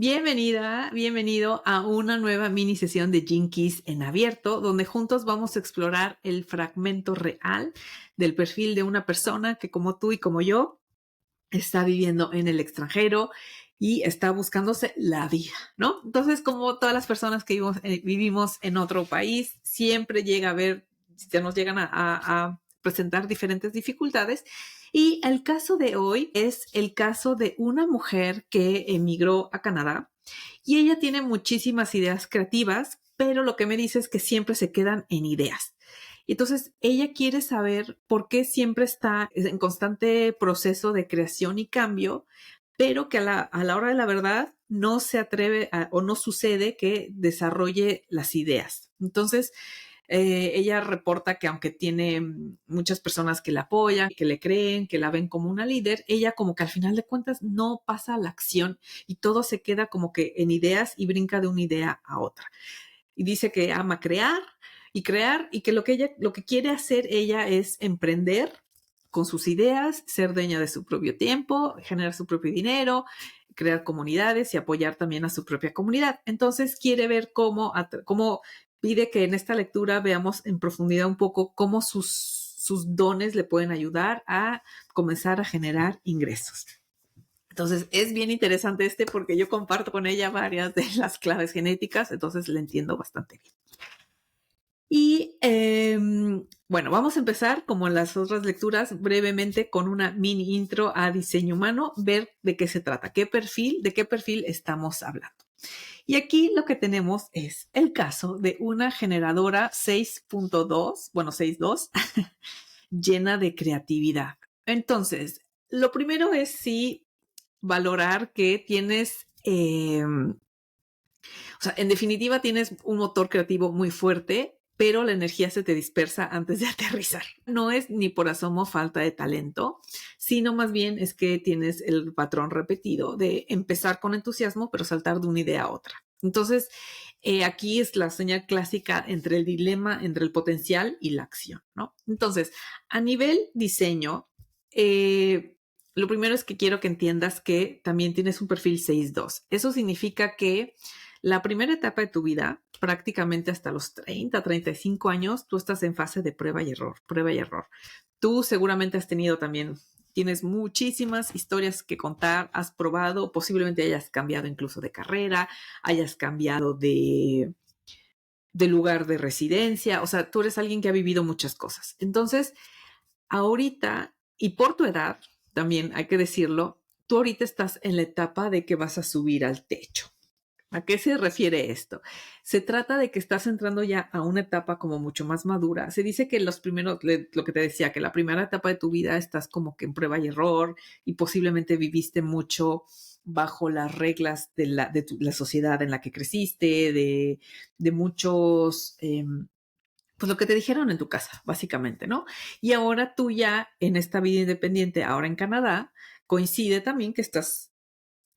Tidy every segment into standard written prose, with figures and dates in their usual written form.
Bienvenido a una nueva mini sesión de Gene Keys en abierto, donde juntos vamos a explorar el fragmento real del perfil de una persona que, como tú y como yo, está viviendo en el extranjero y está buscándose la vida, ¿no? Entonces, como todas las personas que vivimos en otro país, siempre llega a ver, se nos llegan a presentar diferentes dificultades. Y el caso de hoy es el caso de una mujer que emigró a Canadá y ella tiene muchísimas ideas creativas, pero lo que me dice es que siempre se quedan en ideas. Entonces, ella quiere saber por qué siempre está en constante proceso de creación y cambio, pero que a la hora de la verdad no se atreve o no sucede que desarrolle las ideas. Entonces, ella reporta que aunque tiene muchas personas que la apoyan, que le creen, que la ven como una líder, ella como que al final de cuentas no pasa a la acción y todo se queda como que en ideas y brinca de una idea a otra. Y dice que ama crear y que lo que quiere hacer ella es emprender con sus ideas, ser dueña de su propio tiempo, generar su propio dinero, crear comunidades y apoyar también a su propia comunidad. Entonces quiere ver cómo pide que en esta lectura veamos en profundidad un poco cómo sus dones le pueden ayudar a comenzar a generar ingresos. Entonces es bien interesante porque yo comparto con ella varias de las claves genéticas, entonces le entiendo bastante bien. Y bueno, vamos a empezar, como en las otras lecturas, brevemente con una mini intro a diseño humano, ver de qué se trata, de qué perfil estamos hablando. Y aquí lo que tenemos es el caso de una generadora 6.2, bueno, 6.2, llena de creatividad. Entonces, lo primero es sí valorar que tienes, o sea, en definitiva tienes un motor creativo muy fuerte, pero la energía se te dispersa antes de aterrizar. No es ni por asomo falta de talento, sino más bien es que tienes el patrón repetido de empezar con entusiasmo, pero saltar de una idea a otra. Entonces, aquí es la señal clásica entre el dilema, entre el potencial y la acción, ¿no? Entonces, a nivel diseño, lo primero es que quiero que entiendas que también tienes un perfil 6.2. Eso significa que la primera etapa de tu vida, prácticamente hasta los 30, 35 años, tú estás en fase de prueba y error, prueba y error. Tú seguramente tienes muchísimas historias que contar, has probado, posiblemente hayas cambiado incluso de carrera, hayas cambiado de lugar de residencia, o sea, tú eres alguien que ha vivido muchas cosas. Entonces, ahorita, y por tu edad, también hay que decirlo, tú ahorita estás en la etapa de que vas a subir al techo. ¿A qué se refiere esto? Se trata de que estás entrando ya a una etapa como mucho más madura. Se dice que lo que te decía, que la primera etapa de tu vida estás como que en prueba y error y posiblemente viviste mucho bajo las reglas de la sociedad en la que creciste, de muchos, pues lo que te dijeron en tu casa, básicamente, ¿no? Y ahora tú ya en esta vida independiente, ahora en Canadá, coincide también que estás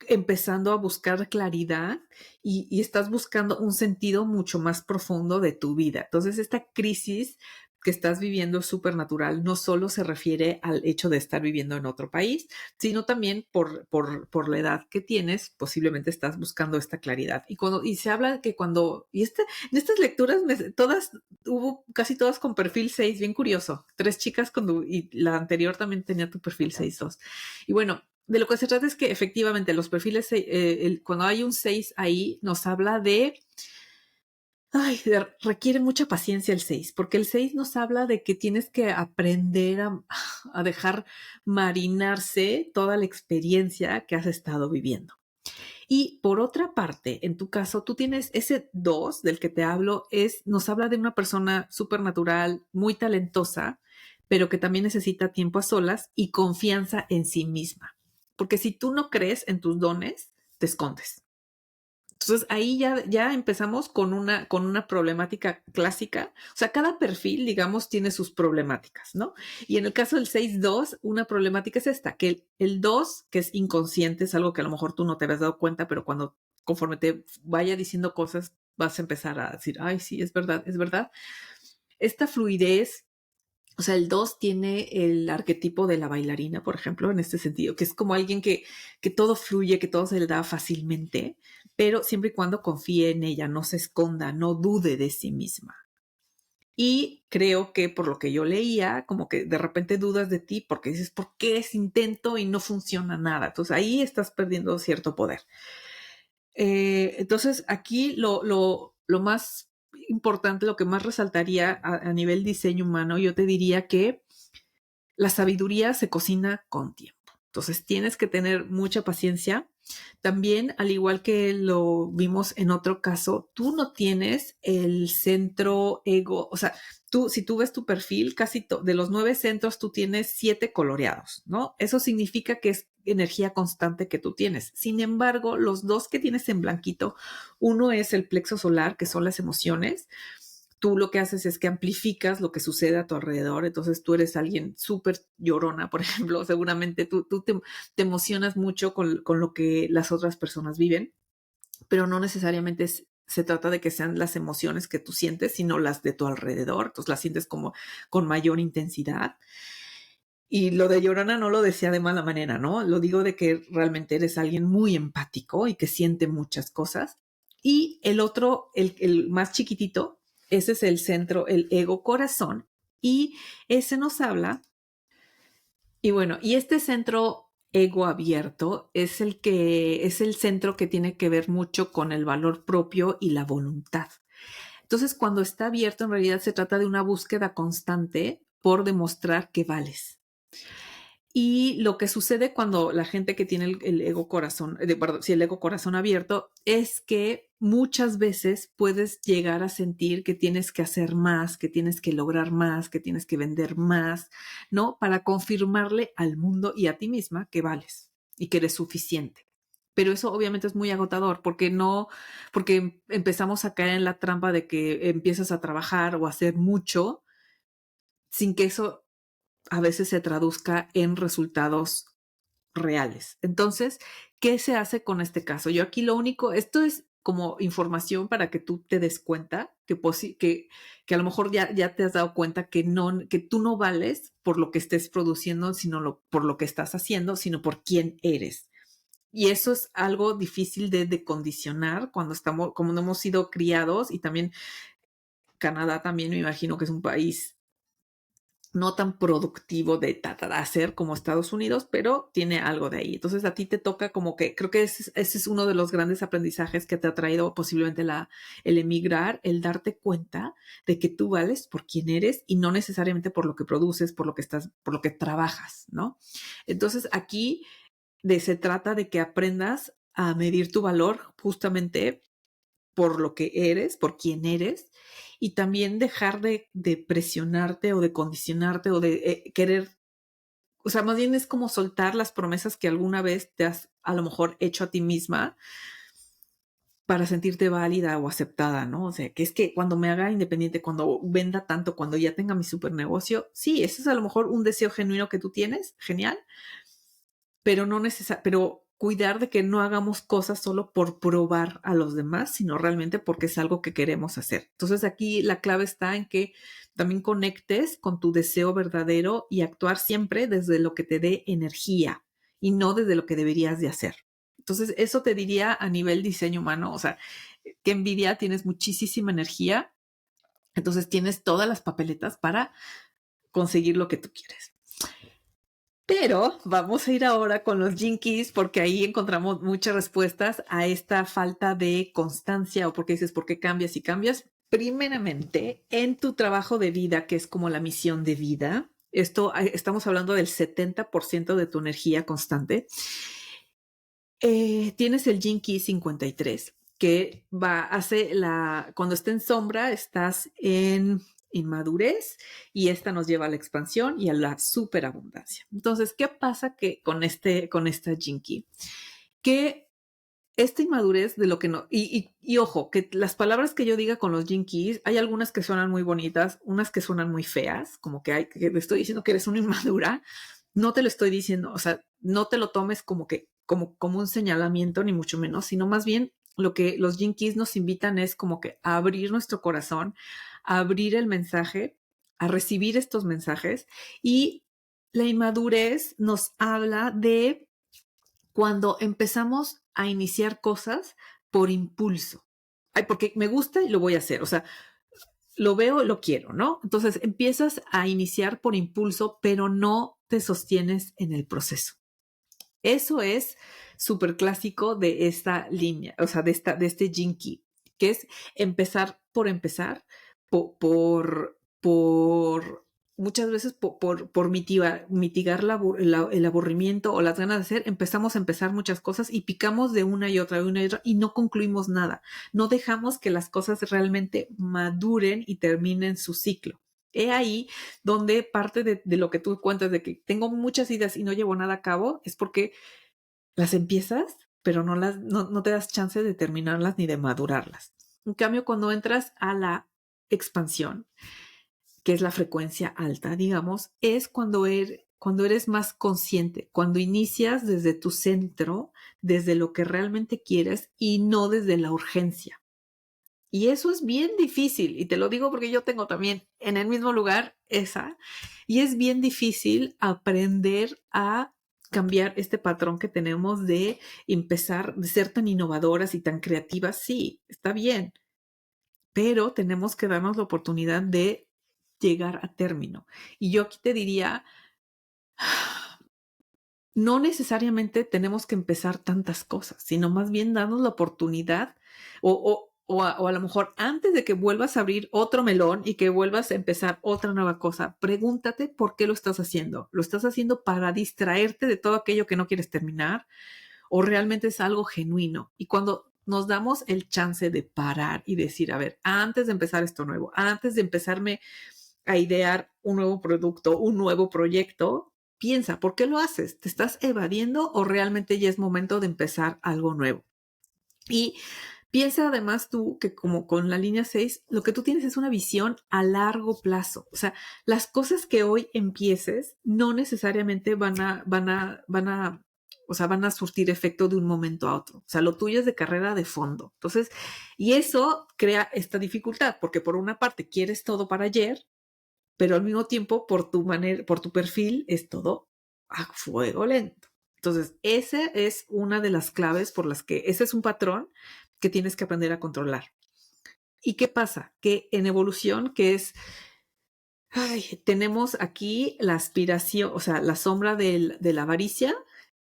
empezando a buscar claridad y estás buscando un sentido mucho más profundo de tu vida. Entonces, esta crisis que estás viviendo es súper natural. No solo se refiere al hecho de estar viviendo en otro país, sino también por la edad que tienes, posiblemente estás buscando esta claridad. Y se habla de que en estas lecturas, hubo casi todas con perfil 6, bien curioso. 3 chicas y la anterior también tenía tu perfil 6.2. Y bueno, de lo que se trata es que efectivamente los perfiles, cuando hay un 6 ahí, nos habla requiere mucha paciencia el 6, porque el 6 nos habla de que tienes que aprender a dejar marinarse toda la experiencia que has estado viviendo. Y por otra parte, en tu caso, tú tienes ese 2 del que te hablo, nos habla de una persona supernatural, muy talentosa, pero que también necesita tiempo a solas y confianza en sí misma. Porque si tú no crees en tus dones, te escondes. Entonces ahí ya empezamos con una problemática clásica. O sea, cada perfil, digamos, tiene sus problemáticas, ¿no? Y en el caso del 6.2, una problemática es esta, que el 2, que es inconsciente, es algo que a lo mejor tú no te habías dado cuenta, pero conforme te vaya diciendo cosas, vas a empezar a decir, ay, sí, es verdad, es verdad. Esta fluidez, O sea, el 2 tiene el arquetipo de la bailarina, por ejemplo, en este sentido, que es como alguien que todo fluye, que todo se le da fácilmente, pero siempre y cuando confíe en ella, no se esconda, no dude de sí misma. Y creo que por lo que yo leía, como que de repente dudas de ti porque dices, ¿por qué es intento y no funciona nada? Entonces ahí estás perdiendo cierto poder. Entonces aquí lo más importante, lo que más resaltaría a nivel diseño humano, yo te diría que la sabiduría se cocina con tiempo. Entonces tienes que tener mucha paciencia. También, al igual que lo vimos en otro caso, tú no tienes el centro ego, o sea, si tú ves tu perfil, de los 9 centros, tú tienes 7 coloreados, ¿no? Eso significa que es energía constante que tú tienes. Sin embargo, los 2 que tienes en blanquito, uno es el plexo solar, que son las emociones. Tú lo que haces es que amplificas lo que sucede a tu alrededor, entonces tú eres alguien súper llorona, por ejemplo, seguramente tú te emocionas mucho con lo que las otras personas viven, pero no necesariamente se trata de que sean las emociones que tú sientes, sino las de tu alrededor, entonces las sientes como con mayor intensidad. Y lo de llorona no lo decía de mala manera, ¿no? Lo digo de que realmente eres alguien muy empático y que siente muchas cosas. Y el otro, el más chiquitito, ese es el centro, el ego corazón. Y ese nos habla. Y bueno, y este centro ego abierto es el centro que tiene que ver mucho con el valor propio y la voluntad. Entonces, cuando está abierto, en realidad se trata de una búsqueda constante por demostrar que vales. Y lo que sucede cuando la gente que tiene el ego corazón, perdón, sí, el ego corazón abierto, es que muchas veces puedes llegar a sentir que tienes que hacer más, que tienes que lograr más, que tienes que vender más, ¿no? Para confirmarle al mundo y a ti misma que vales y que eres suficiente. Pero eso obviamente es muy agotador porque empezamos a caer en la trampa de que empiezas a trabajar o a hacer mucho sin que eso a veces se traduzca en resultados reales. Entonces, ¿qué se hace con este caso? Yo aquí esto es como información para que tú te des cuenta que a lo mejor ya te has dado cuenta que tú no vales por lo que estés produciendo, sino por lo que estás haciendo, sino por quién eres. Y eso es algo difícil de condicionar como no hemos sido criados, y también Canadá también me imagino que es un país no tan productivo de hacer como Estados Unidos, pero tiene algo de ahí. Entonces a ti te toca como que, creo que ese es uno de los grandes aprendizajes que te ha traído posiblemente el emigrar, el darte cuenta de que tú vales por quién eres y no necesariamente por lo que produces, por lo que trabajas, ¿no? Entonces aquí se trata de que aprendas a medir tu valor justamente por lo que eres, por quién eres, y también dejar de presionarte o de condicionarte o de querer, o sea, más bien es como soltar las promesas que alguna vez te has a lo mejor hecho a ti misma para sentirte válida o aceptada, ¿no? O sea, que es que cuando me haga independiente, cuando venda tanto, cuando ya tenga mi super negocio, sí, ese es a lo mejor un deseo genuino que tú tienes, genial, pero no pero cuidar de que no hagamos cosas solo por probar a los demás, sino realmente porque es algo que queremos hacer. Entonces aquí la clave está en que también conectes con tu deseo verdadero y actuar siempre desde lo que te dé energía y no desde lo que deberías de hacer. Entonces eso te diría a nivel diseño humano, o sea, qué envidia, tienes muchísima energía, entonces tienes todas las papeletas para conseguir lo que tú quieres. Pero vamos a ir ahora con los Gene Keys porque ahí encontramos muchas respuestas a esta falta de constancia o porque dices, ¿por qué cambias y cambias? Primeramente, en tu trabajo de vida, que es como la misión de vida, estamos hablando del 70% de tu energía constante. Tienes el Gene Key 53, que cuando está en sombra, estás en inmadurez y esta nos lleva a la expansión y a la superabundancia. Entonces, ¿qué pasa con esta Gene Key? Que esta inmadurez de lo que no, y ojo, que las palabras que yo diga con los Gene Keys, hay algunas que suenan muy bonitas, unas que suenan muy feas, como que te estoy diciendo que eres una inmadura, no te lo estoy diciendo, o sea, no te lo tomes como un señalamiento, ni mucho menos, sino más bien lo que los Gene Keys nos invitan es como que a abrir nuestro corazón, a abrir el mensaje, a recibir estos mensajes. Y la inmadurez nos habla de cuando empezamos a iniciar cosas por impulso. Ay, porque me gusta y lo voy a hacer. O sea, lo veo, lo quiero, ¿no? Entonces empiezas a iniciar por impulso, pero no te sostienes en el proceso. Eso es súper clásico de esta línea, o sea, de este Jinky, que es empezar, por muchas veces por mitigar el aburrimiento o las ganas de hacer, empezamos a empezar muchas cosas y picamos de una y otra y no concluimos nada. No dejamos que las cosas realmente maduren y terminen su ciclo. He ahí donde parte de lo que tú cuentas de que tengo muchas ideas y no llevo nada a cabo, es porque las empiezas, pero no te das chance de terminarlas ni de madurarlas. En cambio, cuando entras a la expansión, que es la frecuencia alta, digamos, es cuando eres más consciente, cuando inicias desde tu centro, desde lo que realmente quieres y no desde la urgencia. Y eso es bien difícil, y te lo digo porque yo tengo también en el mismo lugar esa, y es bien difícil aprender a cambiar este patrón que tenemos de empezar, de ser tan innovadoras y tan creativas. Sí, está bien, pero tenemos que darnos la oportunidad de llegar a término. Y yo aquí te diría, no necesariamente tenemos que empezar tantas cosas, sino más bien darnos la oportunidad o a lo mejor antes de que vuelvas a abrir otro melón y que vuelvas a empezar otra nueva cosa, pregúntate por qué lo estás haciendo. ¿Lo estás haciendo para distraerte de todo aquello que no quieres terminar o realmente es algo genuino? Y cuando nos damos el chance de parar y decir, a ver, antes de empezar esto nuevo, antes de empezarme a idear un nuevo producto, un nuevo proyecto, piensa, ¿por qué lo haces? ¿Te estás evadiendo o realmente ya es momento de empezar algo nuevo? Y piensa además tú que como con la línea 6, lo que tú tienes es una visión a largo plazo. O sea, las cosas que hoy empieces no necesariamente o sea, van a surtir efecto de un momento a otro. O sea, lo tuyo es de carrera de fondo. Entonces, y eso crea esta dificultad, porque por una parte quieres todo para ayer, pero al mismo tiempo por tu perfil es todo a fuego lento. Entonces, esa es una de las claves por las que ese es un patrón que tienes que aprender a controlar. ¿Y qué pasa? Que en evolución, que es, tenemos aquí la aspiración, o sea, la sombra de la avaricia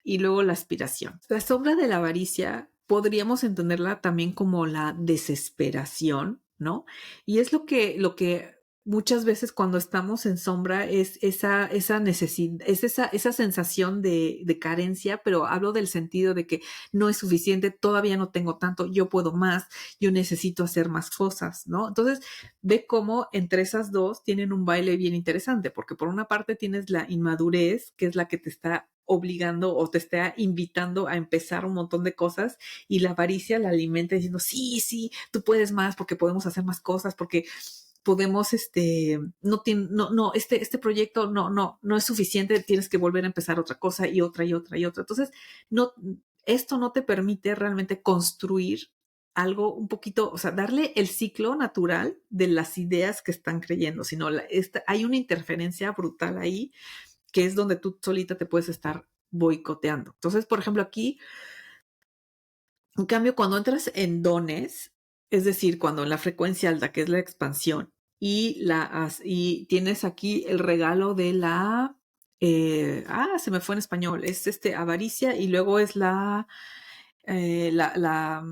y luego la aspiración. La sombra de la avaricia podríamos entenderla también como la desesperación, ¿no? Y es lo que muchas veces cuando estamos en sombra es esa necesidad, es esa sensación de carencia, pero hablo del sentido de que no es suficiente, todavía no tengo tanto, yo puedo más, yo necesito hacer más cosas, ¿no? Entonces, ve cómo entre esas dos tienen un baile bien interesante, porque por una parte tienes la inmadurez, que es la que te está obligando o te está invitando a empezar un montón de cosas y la avaricia la alimenta diciendo, sí, sí, tú puedes más porque podemos hacer más cosas, porque podemos, este proyecto no es suficiente, tienes que volver a empezar otra cosa y otra y otra y otra. Entonces, esto no te permite realmente construir algo un poquito, o sea, darle el ciclo natural de las ideas que están creyendo, sino hay una interferencia brutal ahí que es donde tú solita te puedes estar boicoteando. Entonces, por ejemplo, aquí, en cambio, cuando entras en dones, es decir, cuando en la frecuencia alta, que es la expansión, y tienes aquí el regalo de se me fue en español, es avaricia y luego es eh, la, la,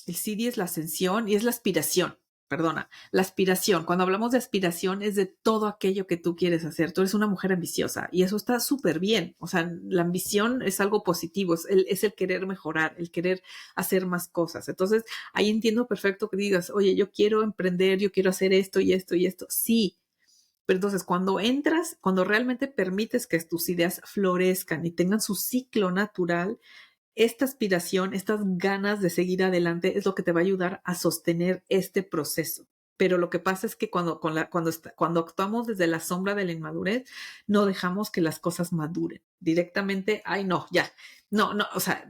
el CD es la ascensión y es la aspiración, perdona, la aspiración. Cuando hablamos de aspiración es de todo aquello que tú quieres hacer. Tú eres una mujer ambiciosa y eso está súper bien. O sea, la ambición es algo positivo, es el querer mejorar, el querer hacer más cosas. Entonces, ahí entiendo perfecto que digas, oye, yo quiero emprender, yo quiero hacer esto y esto y esto. Sí. Pero entonces cuando realmente permites que tus ideas florezcan y tengan su ciclo natural, esta aspiración, estas ganas de seguir adelante es lo que te va a ayudar a sostener este proceso. Pero lo que pasa es que cuando actuamos desde la sombra de la inmadurez, no dejamos que las cosas maduren. Directamente, ay, no, ya, no, o sea,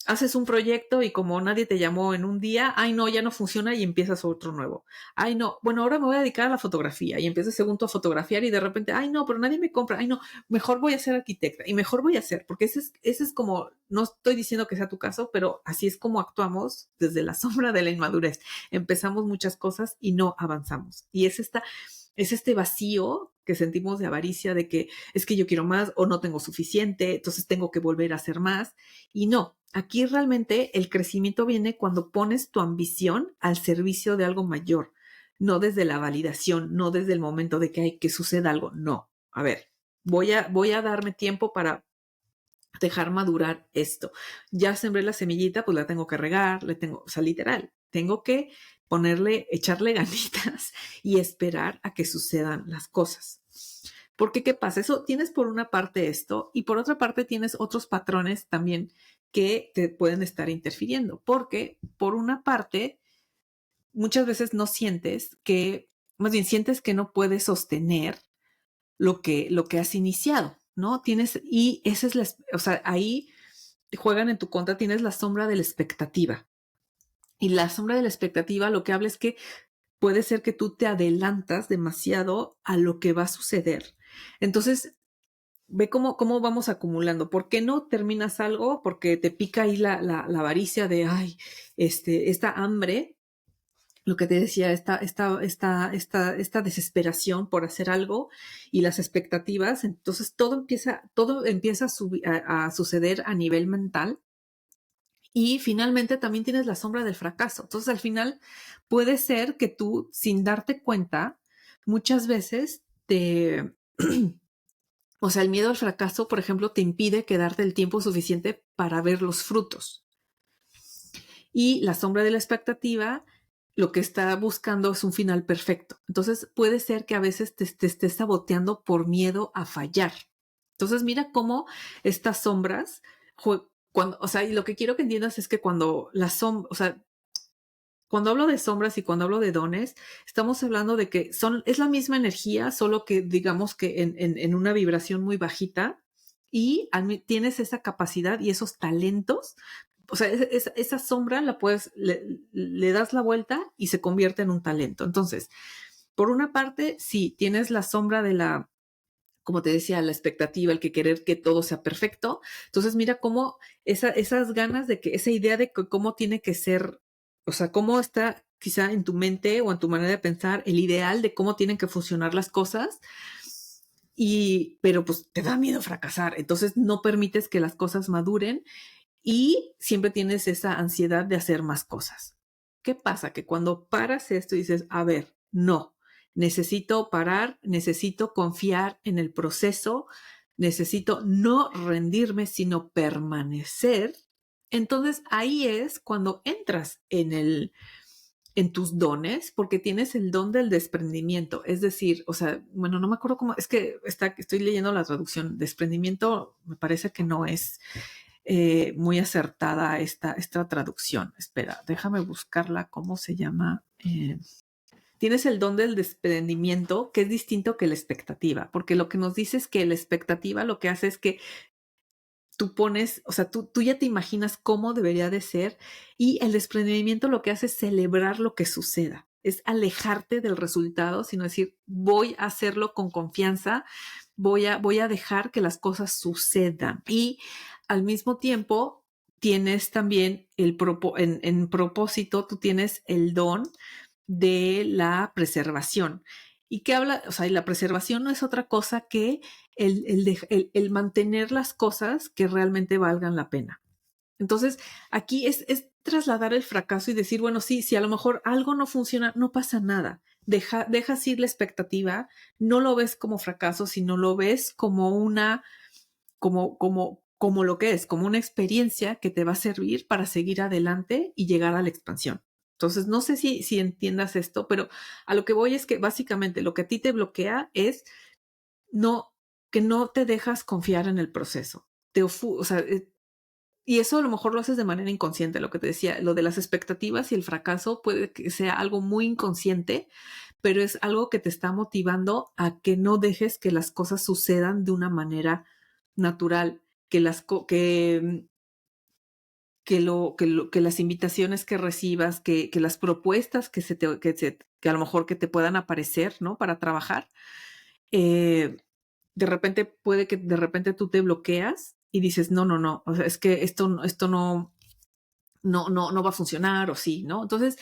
haces un proyecto y como nadie te llamó en un día, ay no, ya no funciona y empiezas otro nuevo. Ay no, bueno, ahora me voy a dedicar a la fotografía y empiezas según tú a fotografiar y de repente, ay no, pero nadie me compra, ay no, mejor voy a ser arquitecta y mejor voy a ser, porque ese es como, no estoy diciendo que sea tu caso, pero así es como actuamos desde la sombra de la inmadurez. Empezamos muchas cosas y no avanzamos. Y es este vacío que sentimos de avaricia, de que es que yo quiero más o no tengo suficiente, entonces tengo que volver a hacer más. Y no, aquí realmente el crecimiento viene cuando pones tu ambición al servicio de algo mayor, no desde la validación, no desde el momento de que hay que suceda algo. No, a ver, voy a darme tiempo para dejar madurar esto. Ya sembré la semillita, pues la tengo que regar, o sea, literal, tengo que echarle ganitas y esperar a que sucedan las cosas. Porque, ¿qué pasa? Eso tienes por una parte esto y por otra parte tienes otros patrones también que te pueden estar interfiriendo. Porque, por una parte, muchas veces no sientes que, más bien sientes que no puedes sostener lo que has iniciado, ¿no? Y esa es o sea, ahí juegan en tu contra, tienes la sombra de la expectativa. Y la sombra de la expectativa lo que habla es que puede ser que tú te adelantas demasiado a lo que va a suceder. Entonces, ve cómo vamos acumulando. ¿Por qué no terminas algo? Porque te pica ahí la avaricia de, ay, esta hambre, lo que te decía, esta desesperación por hacer algo y las expectativas. Entonces, todo empieza a suceder a nivel mental. Y finalmente también tienes la sombra del fracaso. Entonces, al final, puede ser que tú, sin darte cuenta, muchas veces o sea, el miedo al fracaso, por ejemplo, te impide quedarte el tiempo suficiente para ver los frutos. Y la sombra de la expectativa, lo que está buscando es un final perfecto. Entonces, puede ser que a veces te estés saboteando por miedo a fallar. Entonces, mira cómo estas sombras, o sea, y lo que quiero que entiendas es que cuando o sea, cuando hablo de sombras y cuando hablo de dones, estamos hablando de que es la misma energía, solo que digamos que en una vibración muy bajita y tienes esa capacidad y esos talentos. O sea, esa sombra le das la vuelta y se convierte en un talento. Entonces, por una parte, sí, tienes la sombra de como te decía, la expectativa, el que querer que todo sea perfecto. Entonces, mira cómo esas ganas esa idea de cómo tiene que ser, o sea, cómo está quizá en tu mente o en tu manera de pensar el ideal de cómo tienen que funcionar las cosas. Pero pues te da miedo fracasar. Entonces, no permites que las cosas maduren y siempre tienes esa ansiedad de hacer más cosas. ¿Qué pasa? Que cuando paras esto y dices, a ver, no, necesito parar, necesito confiar en el proceso, necesito no rendirme, sino permanecer. Entonces ahí es cuando entras en tus dones, porque tienes el don del desprendimiento. Es decir, o sea, bueno, no me acuerdo cómo, es que estoy leyendo la traducción. Desprendimiento me parece que no es muy acertada esta traducción. Espera, déjame buscarla, ¿cómo se llama? Tienes el don del desprendimiento, que es distinto que la expectativa, porque lo que nos dice es que la expectativa lo que hace es que tú pones, o sea, tú ya te imaginas cómo debería de ser y el desprendimiento lo que hace es celebrar lo que suceda, es alejarte del resultado, sino decir, voy a hacerlo con confianza, voy a dejar que las cosas sucedan. Y al mismo tiempo tienes también en propósito, tú tienes el don de la preservación. ¿Y qué habla? O sea, la preservación no es otra cosa que el mantener las cosas que realmente valgan la pena. Entonces, aquí es trasladar el fracaso y decir, bueno, sí, si a lo mejor algo no funciona, no pasa nada. Dejas ir la expectativa, no lo ves como fracaso, sino lo ves como lo que es, como una experiencia que te va a servir para seguir adelante y llegar a la expansión. Entonces, no sé si entiendas esto, pero a lo que voy es que básicamente lo que a ti te bloquea es no, que no te dejas confiar en el proceso. O sea, y eso a lo mejor lo haces de manera inconsciente, lo que te decía, lo de las expectativas y el fracaso puede que sea algo muy inconsciente, pero es algo que te está motivando a que no dejes que las cosas sucedan de una manera natural, que que las invitaciones que recibas, que las propuestas que a lo mejor que te puedan aparecer, ¿no? Para trabajar, eh, de repente puede que de repente tú te bloqueas y dices, no, no, no, o sea, es que esto no va a funcionar o sí, ¿no? Entonces,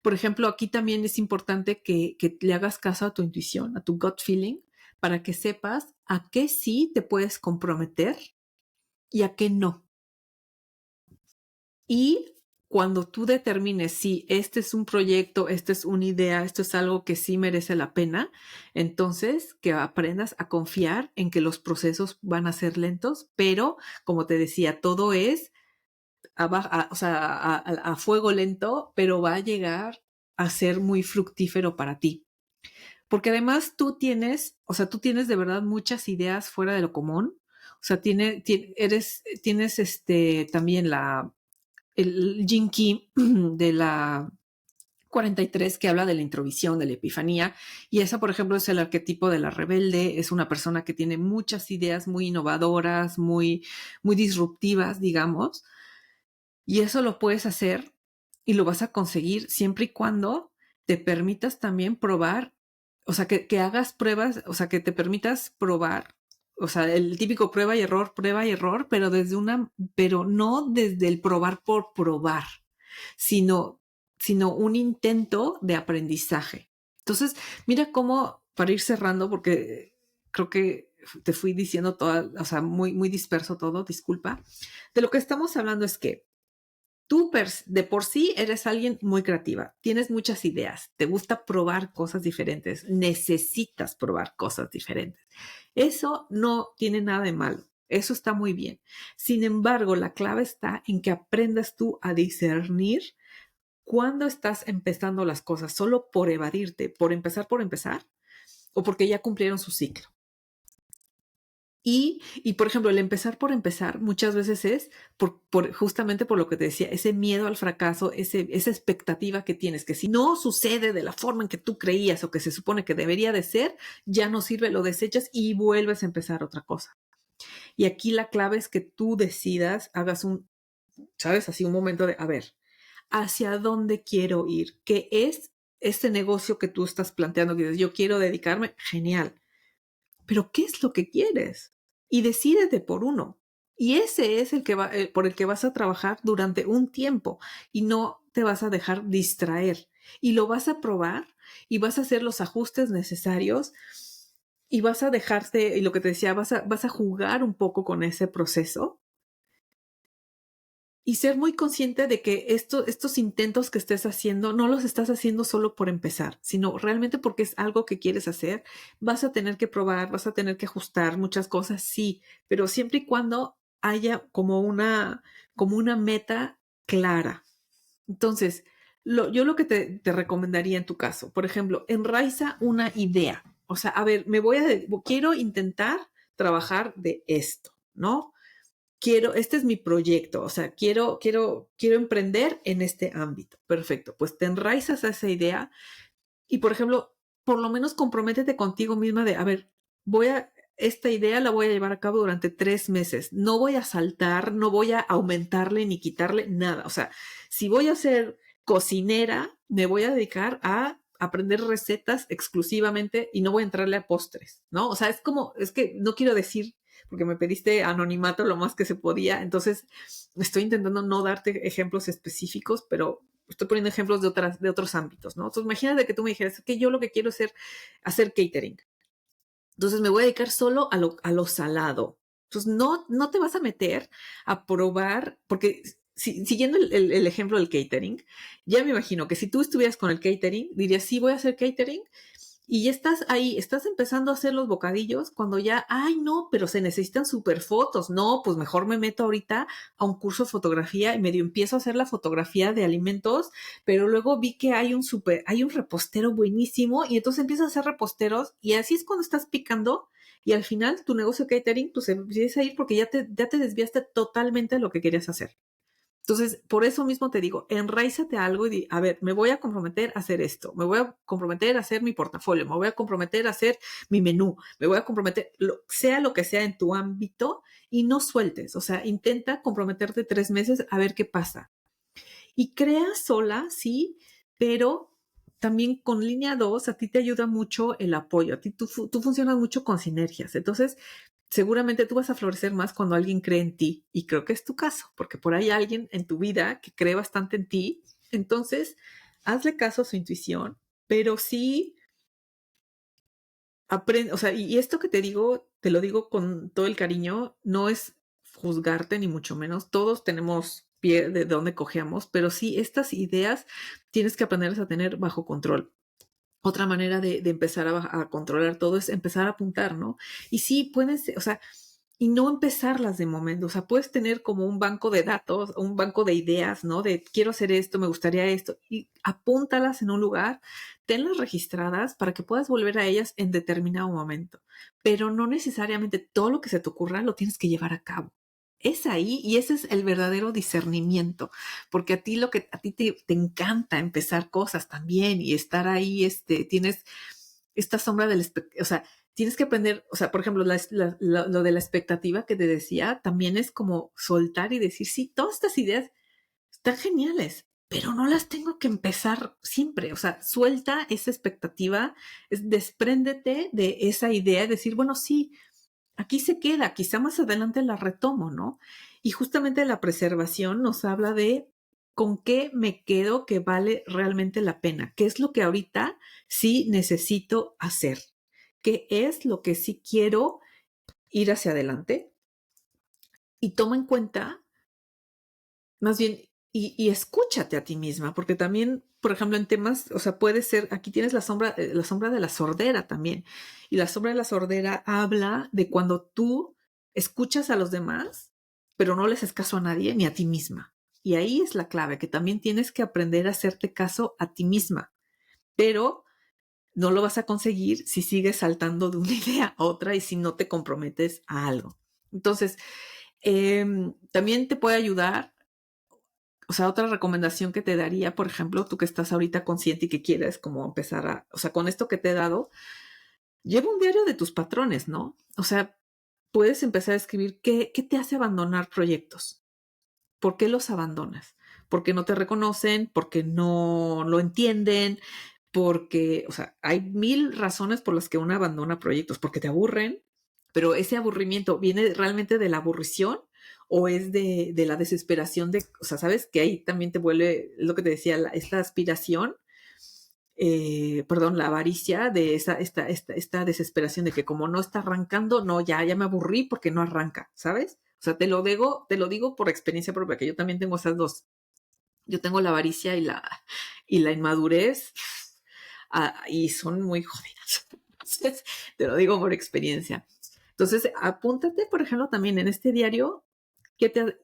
por ejemplo, aquí también es importante que le hagas caso a tu intuición, a tu gut feeling, para que sepas a qué sí te puedes comprometer y a qué no. Y cuando tú determines si este es un proyecto, esta es una idea, esto es algo que sí merece la pena, entonces que aprendas a confiar en que los procesos van a ser lentos, pero como te decía, todo es o sea, a fuego lento, pero va a llegar a ser muy fructífero para ti. Porque además o sea, tú tienes de verdad muchas ideas fuera de lo común. O sea, tienes también el Gene Key de la 43 que habla de la introvisión, de la epifanía, y esa, por ejemplo, es el arquetipo de la rebelde, es una persona que tiene muchas ideas muy innovadoras, muy disruptivas, digamos, y eso lo puedes hacer y lo vas a conseguir siempre y cuando te permitas también probar, o sea, que hagas pruebas, o sea, que te permitas probar, o sea, el típico prueba y error, pero no desde el probar por probar, sino, sino un intento de aprendizaje. Entonces, mira cómo, para ir cerrando, porque creo que te fui diciendo toda, o sea, muy disperso todo, disculpa. De lo que estamos hablando es que tú de por sí eres alguien muy creativa, tienes muchas ideas, te gusta probar cosas diferentes, necesitas probar cosas diferentes. Eso no tiene nada de malo, eso está muy bien. Sin embargo, la clave está en que aprendas tú a discernir cuándo estás empezando las cosas solo por evadirte, por empezar, o porque ya cumplieron su ciclo. Por ejemplo, el empezar por empezar muchas veces es justamente por lo que te decía, ese miedo al fracaso, esa expectativa que tienes, que si no sucede de la forma en que tú creías o que se supone que debería de ser, ya no sirve, lo desechas y vuelves a empezar otra cosa. Y aquí la clave es que tú decidas, ¿sabes? Así un momento de, a ver, ¿hacia dónde quiero ir? ¿Qué es este negocio que tú estás planteando? Que dices, yo quiero dedicarme, genial. Pero ¿qué es lo que quieres? Y decídete por uno. Y ese es por el que vas a trabajar durante un tiempo y no te vas a dejar distraer. Y lo vas a probar y vas a hacer los ajustes necesarios y vas a dejarte, y lo que te decía, vas a jugar un poco con ese proceso y ser muy consciente de que estos intentos que estés haciendo no los estás haciendo solo por empezar, sino realmente porque es algo que quieres hacer. Vas a tener que probar, vas a tener que ajustar muchas cosas, sí, pero siempre y cuando haya como una meta clara. Entonces, yo lo que te recomendaría en tu caso, por ejemplo, enraiza una idea. O sea, a ver, quiero intentar trabajar de esto, ¿no? Este es mi proyecto, o sea, quiero emprender en este ámbito. Perfecto, pues te enraizas a esa idea y, por ejemplo, por lo menos comprométete contigo misma de, a ver, esta idea la voy a llevar a cabo durante 3 meses. No voy a saltar, no voy a aumentarle ni quitarle nada. O sea, si voy a ser cocinera, me voy a dedicar a aprender recetas exclusivamente y no voy a entrarle a postres, ¿no? O sea, es que no quiero decir, porque me pediste anonimato lo más que se podía, entonces estoy intentando no darte ejemplos específicos, pero estoy poniendo ejemplos de otros ámbitos, ¿no? Entonces, imagínate que tú me dijeras que yo lo que quiero es hacer catering. Entonces, me voy a dedicar solo a lo salado. Entonces, no te vas a meter a probar, porque siguiendo el ejemplo del catering, ya me imagino que si tú estuvieras con el catering, dirías, sí, voy a hacer catering, y ya estás ahí, estás empezando a hacer los bocadillos cuando ya, ay, no, pero se necesitan super fotos. No, pues mejor me meto ahorita a un curso de fotografía y medio empiezo a hacer la fotografía de alimentos, pero luego vi que hay un repostero buenísimo y entonces empiezas a hacer reposteros y así es cuando estás picando y al final tu negocio de catering pues empieza a ir porque ya te desviaste totalmente de lo que querías hacer. Entonces, por eso mismo te digo, enraízate a algo y di, a ver, me voy a comprometer a hacer esto, me voy a comprometer a hacer mi portafolio, me voy a comprometer a hacer mi menú, me voy a comprometer, sea lo que sea en tu ámbito y no sueltes. O sea, intenta comprometerte 3 meses a ver qué pasa. Y crea sola, sí, pero también con línea 2 a ti te ayuda mucho el apoyo, a ti tú funcionas mucho con sinergias. Entonces, seguramente tú vas a florecer más cuando alguien cree en ti. Y creo que es tu caso, porque por ahí hay alguien en tu vida que cree bastante en ti. Entonces, hazle caso a su intuición, pero sí aprende, o sea, y esto que te digo, te lo digo con todo el cariño, no es juzgarte ni mucho menos. Todos tenemos pie de donde cojeamos, pero sí estas ideas tienes que aprenderlas a tener bajo control. Otra manera de empezar a controlar todo es empezar a apuntar, ¿no? Y sí, puedes, o sea, y no empezarlas de momento. O sea, puedes tener como un banco de datos, un banco de ideas, ¿no? De quiero hacer esto, me gustaría esto, y apúntalas en un lugar, tenlas registradas para que puedas volver a ellas en determinado momento. Pero no necesariamente todo lo que se te ocurra lo tienes que llevar a cabo. Es ahí y ese es el verdadero discernimiento, porque a ti lo que a ti te encanta empezar cosas también y estar ahí, tienes esta sombra del, o sea, tienes que aprender, o sea, por ejemplo, lo de la expectativa que te decía, también es como soltar y decir, sí, todas estas ideas están geniales, pero no las tengo que empezar siempre. O sea, suelta esa expectativa, despréndete de esa idea y decir, bueno, sí, aquí se queda, quizá más adelante la retomo, ¿no? Y justamente la preservación nos habla de con qué me quedo que vale realmente la pena, qué es lo que ahorita sí necesito hacer, qué es lo que sí quiero ir hacia adelante y toma en cuenta, más bien, y escúchate a ti misma, porque también, por ejemplo, en temas, o sea, puede ser, aquí tienes la sombra de la sordera también, y la sombra de la sordera habla de cuando tú escuchas a los demás, pero no les haces caso a nadie ni a ti misma. Y ahí es la clave, que también tienes que aprender a hacerte caso a ti misma, pero no lo vas a conseguir si sigues saltando de una idea a otra y si no te comprometes a algo. Entonces, también te puede ayudar, o sea, otra recomendación que te daría, por ejemplo, tú que estás ahorita consciente y que quieres como empezar o sea, con esto que te he dado, lleva un diario de tus patrones, ¿no? O sea, puedes empezar a escribir qué te hace abandonar proyectos. ¿Por qué los abandonas? Porque no te reconocen, porque no lo entienden, porque, o sea, hay mil razones por las que uno abandona proyectos, porque te aburren, pero ese aburrimiento viene realmente de la aburrición o es de la desesperación de, o sea, sabes que ahí también te vuelve, lo que te decía, esta aspiración, perdón, la avaricia de esta desesperación de que como no está arrancando, no, ya me aburrí porque no arranca, ¿sabes? O sea, te lo digo por experiencia propia, que yo también tengo esas dos. Yo tengo la avaricia y la inmadurez, y son muy jodidas. Entonces, te lo digo por experiencia. Entonces, apúntate, por ejemplo, también en este diario, qué te,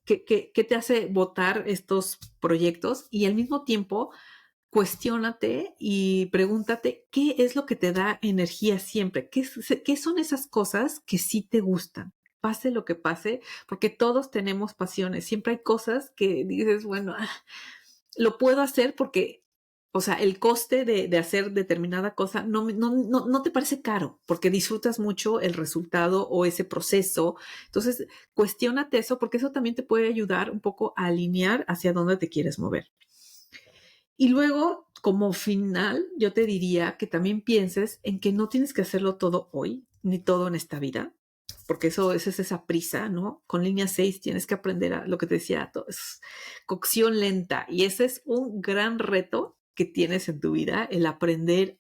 qué te hace votar estos proyectos y al mismo tiempo cuestiónate y pregúntate qué es lo que te da energía siempre, qué son esas cosas que sí te gustan, pase lo que pase, porque todos tenemos pasiones, siempre hay cosas que dices, bueno, lo puedo hacer porque, o sea, el coste de hacer determinada cosa no te parece caro, porque disfrutas mucho el resultado o ese proceso. Entonces, cuestiónate eso, porque eso también te puede ayudar un poco a alinear hacia dónde te quieres mover. Y luego, como final, yo te diría que también pienses en que no tienes que hacerlo todo hoy, ni todo en esta vida, porque eso es esa prisa, ¿no? Con línea 6 tienes que aprender a lo que te decía, todo es cocción lenta. Y ese es un gran reto que tienes en tu vida, el aprender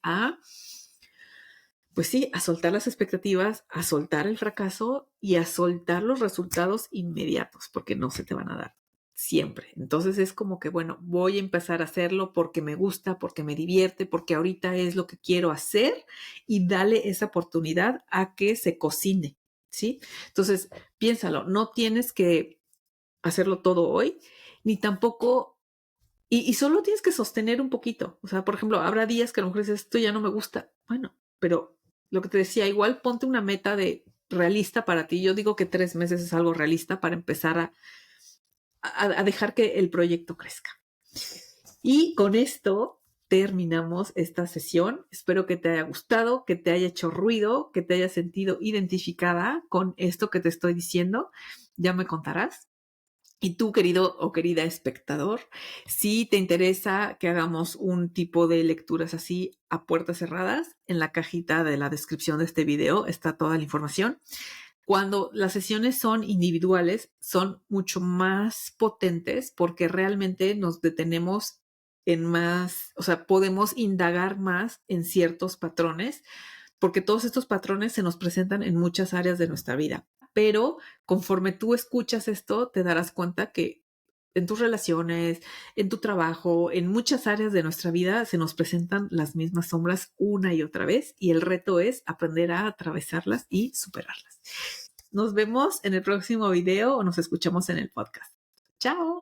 pues sí, a soltar las expectativas, a soltar el fracaso y a soltar los resultados inmediatos, porque no se te van a dar siempre. Entonces es como que, bueno, voy a empezar a hacerlo porque me gusta, porque me divierte, porque ahorita es lo que quiero hacer y dale esa oportunidad a que se cocine, ¿sí? Entonces, piénsalo, no tienes que hacerlo todo hoy, ni tampoco, y solo tienes que sostener un poquito. O sea, por ejemplo, habrá días que a lo mejor dices, esto ya no me gusta. Bueno, pero lo que te decía, igual ponte una meta de realista para ti. Yo digo que 3 meses es algo realista para empezar a dejar que el proyecto crezca. Y con esto terminamos esta sesión. Espero que te haya gustado, que te haya hecho ruido, que te haya sentido identificada con esto que te estoy diciendo. Ya me contarás. Y tú, querido o querida espectador, si te interesa que hagamos un tipo de lecturas así a puertas cerradas, en la cajita de la descripción de este video está toda la información. Cuando las sesiones son individuales, son mucho más potentes porque realmente nos detenemos en más, o sea, podemos indagar más en ciertos patrones, porque todos estos patrones se nos presentan en muchas áreas de nuestra vida. Pero conforme tú escuchas esto, te darás cuenta que en tus relaciones, en tu trabajo, en muchas áreas de nuestra vida se nos presentan las mismas sombras una y otra vez y el reto es aprender a atravesarlas y superarlas. Nos vemos en el próximo video o nos escuchamos en el podcast. Chao.